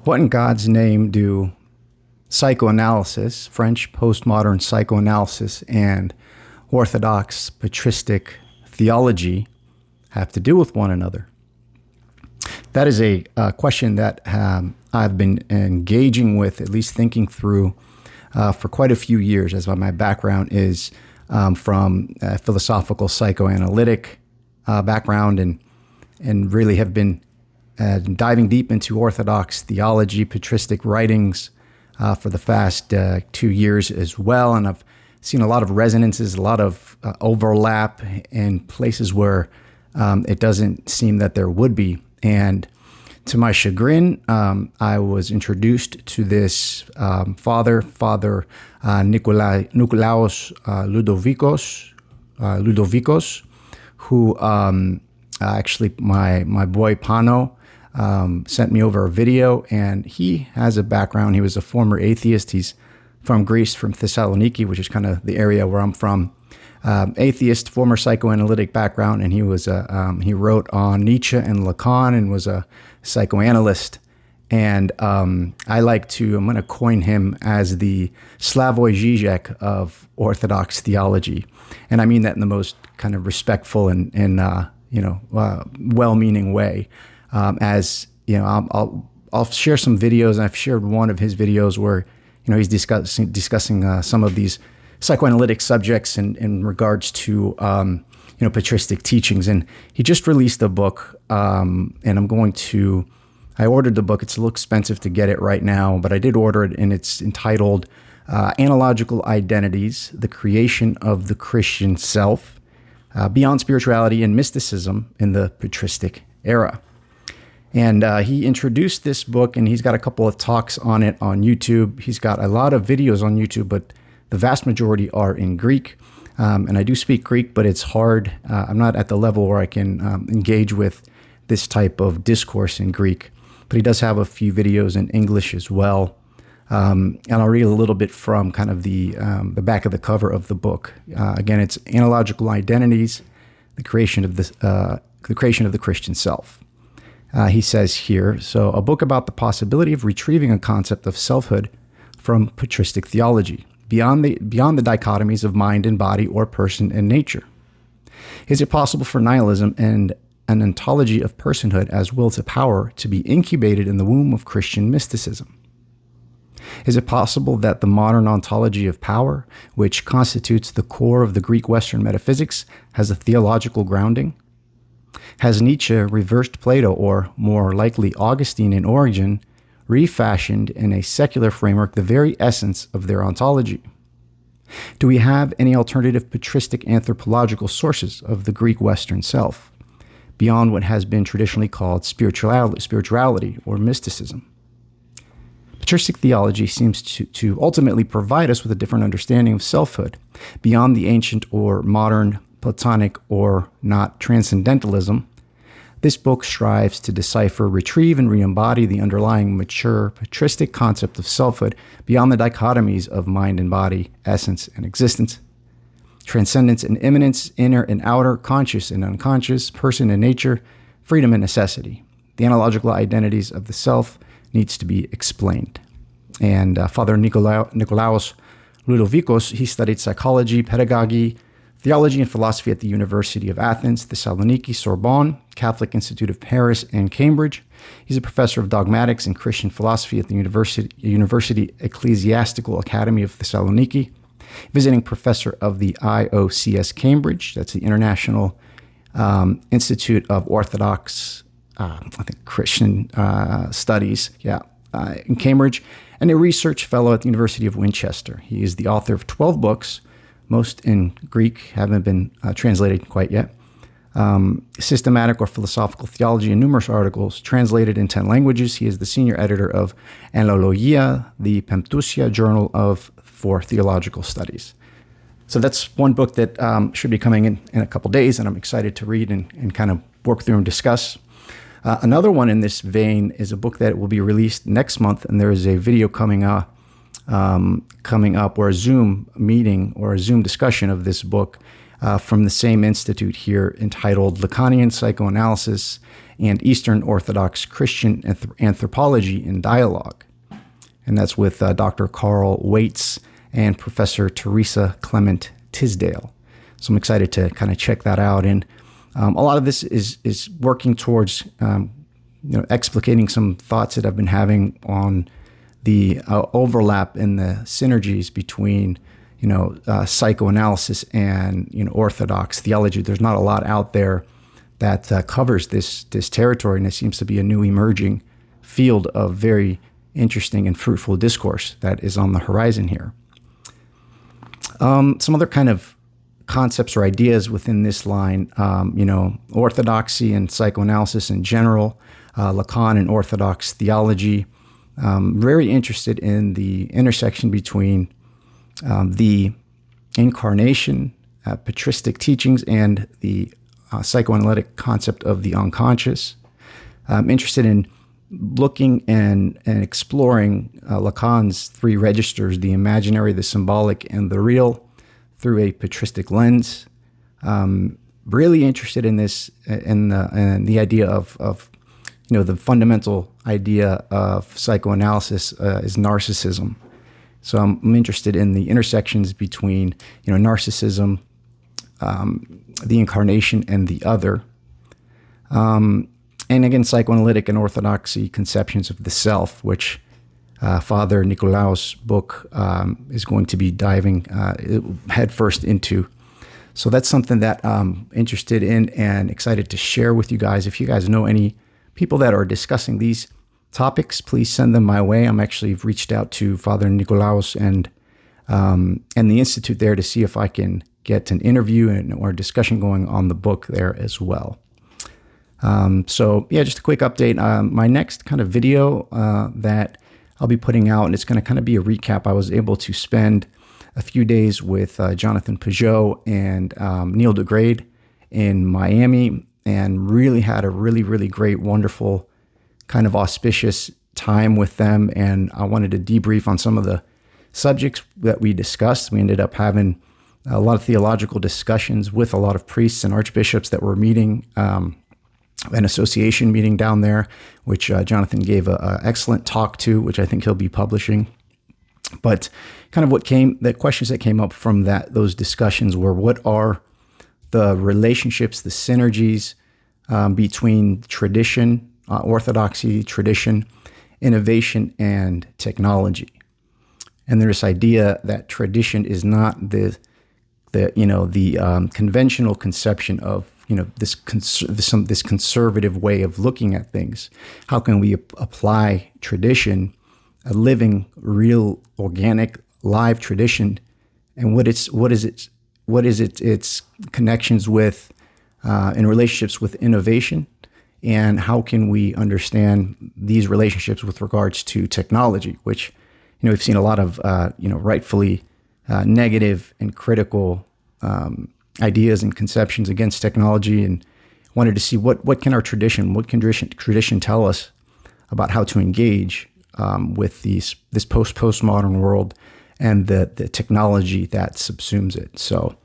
What in God's name do psychoanalysis, French postmodern psychoanalysis, and Orthodox patristic theology have to do with one another? That is a question that I've been engaging with, at least thinking through, for quite a few years, as my background is from a philosophical psychoanalytic background, and really have been diving deep into Orthodox theology, patristic writings for the past 2 years as well. And I've seen a lot of resonances, a lot of overlap in places where it doesn't seem that there would be. And to my chagrin, I was introduced to this Father Nikolaos Loudovikos, who actually my boy Pano sent me over a video, and he has a background. He was a former atheist. He's from Greece, from Thessaloniki, which is kind of the area where I'm from. Atheist, former psychoanalytic background, and he wrote on Nietzsche and Lacan and was a psychoanalyst. And I'm going to coin him as the Slavoj Žižek of Orthodox theology. And I mean that in the most kind of respectful and well-meaning way. As you know, I'll share some videos, and I've shared one of his videos where he's discussing some of these psychoanalytic subjects in regards to patristic teachings. And he just released a book, and I ordered the book. It's a little expensive to get it right now, but I did order it, and it's entitled Analogical Identities: The Creation of the Christian Self, Beyond Spirituality and Mysticism in the Patristic Era. And he introduced this book, and he's got a couple of talks on it on YouTube. He's got a lot of videos on YouTube, but the vast majority are in Greek. And I do speak Greek, but it's hard. I'm not at the level where I can engage with this type of discourse in Greek. But he does have a few videos in English as well. And I'll read a little bit from kind of the back of the cover of the book. Again, it's Analogical Identities: The Creation of the Christian Self. He says here, so a book about the possibility of retrieving a concept of selfhood from patristic theology, beyond the dichotomies of mind and body or person and nature. Is it possible for nihilism and an ontology of personhood as will to power to be incubated in the womb of Christian mysticism? Is it possible that the modern ontology of power, which constitutes the core of the Greek Western metaphysics, has a theological grounding? Has Nietzsche reversed Plato, or more likely Augustine and Origen, refashioned in a secular framework the very essence of their ontology? Do we have any alternative patristic anthropological sources of the Greek Western self, beyond what has been traditionally called spirituality or mysticism? Patristic theology seems to ultimately provide us with a different understanding of selfhood, beyond the ancient or modern Platonic or not transcendentalism. This book strives to decipher, retrieve, and re-embody the underlying mature patristic concept of selfhood beyond the dichotomies of mind and body, essence and existence, transcendence and immanence, inner and outer, conscious and unconscious, person and nature, freedom and necessity. The analogical identities of the self needs to be explained. And Father Nikolaos Loudovikos, he studied psychology, pedagogy, theology and philosophy at the University of Athens, Thessaloniki, Sorbonne, Catholic Institute of Paris, and Cambridge. He's a professor of dogmatics and Christian philosophy at the University Ecclesiastical Academy of Thessaloniki, visiting professor of the IOCS Cambridge, that's the International Institute of Orthodox, Christian Studies, in Cambridge, and a research fellow at the University of Winchester. He is the author of 12 books, most in Greek, haven't been translated quite yet. Systematic or philosophical theology, and numerous articles translated in 10 languages. He is the senior editor of Analogia, the Pemptusia Journal for Theological Studies. So that's one book that should be coming in a couple days, and I'm excited to read and kind of work through and discuss. Another one in this vein is a book that will be released next month, and there is a video coming up, or a Zoom meeting or a Zoom discussion of this book from the same institute here, entitled Lacanian Psychoanalysis and Eastern Orthodox Christian Anthropology in Dialogue. And that's with Dr. Carl Waits and Professor Teresa Clement Tisdale. So I'm excited to kind of check that out. And a lot of this is working towards explicating some thoughts that I've been having on the overlap and the synergies between psychoanalysis and Orthodox theology. There's not a lot out there that covers this territory, and it seems to be a new emerging field of very interesting and fruitful discourse that is on the horizon here. Some other kind of concepts or ideas within this line, orthodoxy and psychoanalysis in general, Lacan and Orthodox theology. Very interested in the intersection between the incarnation, patristic teachings, and the psychoanalytic concept of the unconscious. I'm interested in looking and exploring Lacan's three registers, the imaginary, the symbolic, and the real, through a patristic lens. Really interested in this, in the idea of the fundamental idea of psychoanalysis is narcissism. So I'm interested in the intersections between, narcissism, the incarnation, and the other. And again, psychoanalytic and orthodoxy conceptions of the self, which Father Nicolao's book is going to be diving headfirst into. So that's something that I'm interested in and excited to share with you guys. If you guys know any people that are discussing these topics, please send them my way. I'm actually reached out to Father Nicolaos and the Institute there to see if I can get an interview or discussion going on the book there as well. So yeah, just a quick update. My next kind of video that I'll be putting out, and it's going to kind of be a recap. I was able to spend a few days with Jonathan Peugeot and Neil deGrade in Miami, and really had a really great, wonderful, kind of auspicious time with them. And I wanted to debrief on some of the subjects that we discussed. We ended up having a lot of theological discussions with a lot of priests and archbishops that were meeting, an association meeting down there, which Jonathan gave an excellent talk to, which I think he'll be publishing. But kind of the questions that came up from those discussions were, what are the relationships, the synergies between tradition, orthodoxy, tradition, innovation, and technology? And there's this idea that tradition is not the conventional conception of this conservative way of looking at things. How can we apply tradition, a living, real, organic, live tradition, and what is its connections with in relationships with innovation, and how can we understand these relationships with regards to technology, which we've seen a lot of rightfully negative and critical ideas and conceptions against technology, and wanted to see what can our tradition, what can tradition tell us about how to engage with this postmodern world and the technology that subsumes it. So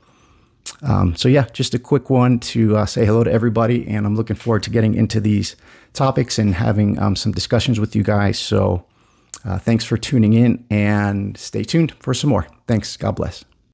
yeah, just a quick one to say hello to everybody, and I'm looking forward to getting into these topics and having some discussions with you guys. So thanks for tuning in, and stay tuned for some more. Thanks. God bless.